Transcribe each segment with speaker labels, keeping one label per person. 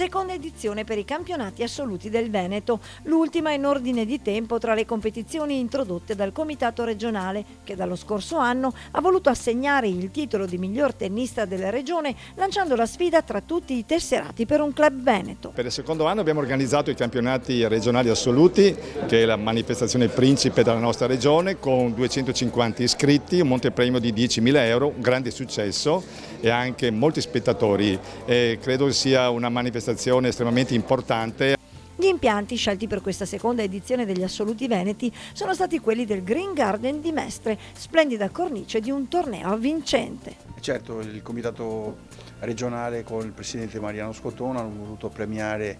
Speaker 1: seconda edizione per i campionati assoluti del Veneto, l'ultima in ordine di tempo tra le competizioni introdotte dal Comitato regionale, che dallo scorso anno ha voluto assegnare il titolo di miglior tennista della regione, lanciando la sfida tra tutti i tesserati per un club veneto.
Speaker 2: Per il secondo anno abbiamo organizzato i campionati regionali assoluti, che è la manifestazione principe della nostra regione, con 250 iscritti, un montepremio di 10.000 euro, un grande successo e anche molti spettatori. Credo sia una manifestazione estremamente importante.
Speaker 1: Gli impianti scelti per questa seconda edizione degli Assoluti Veneti sono stati quelli del Green Garden di Mestre, splendida cornice di un torneo vincente.
Speaker 3: Certo, il comitato regionale con il presidente Mariano Scotona hanno voluto premiare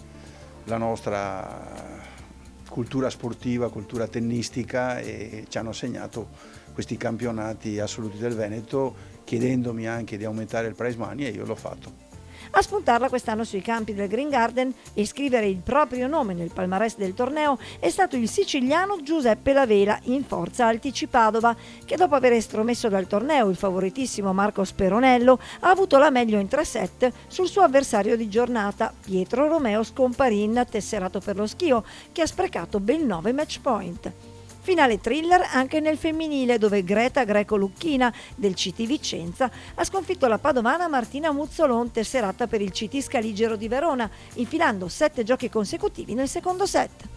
Speaker 3: la nostra cultura sportiva, cultura tennistica, e ci hanno assegnato questi campionati assoluti del Veneto, chiedendomi anche di aumentare il prize money, e io l'ho fatto.
Speaker 1: A spuntarla quest'anno sui campi del Green Garden e scrivere il proprio nome nel palmarès del torneo è stato il siciliano Giuseppe Lavela in forza Altici Padova, che dopo aver estromesso dal torneo il favoritissimo Marco Speronello ha avuto la meglio in 3 set sul suo avversario di giornata, Pietro Romeo Scomparin, tesserato per lo Schio, che ha sprecato ben 9 match point. Finale thriller anche nel femminile, dove Greta Greco-Lucchina del CT Vicenza ha sconfitto la padovana Martina Muzzolon, tesserata per il CT Scaligero di Verona, infilando 7 giochi consecutivi nel secondo set.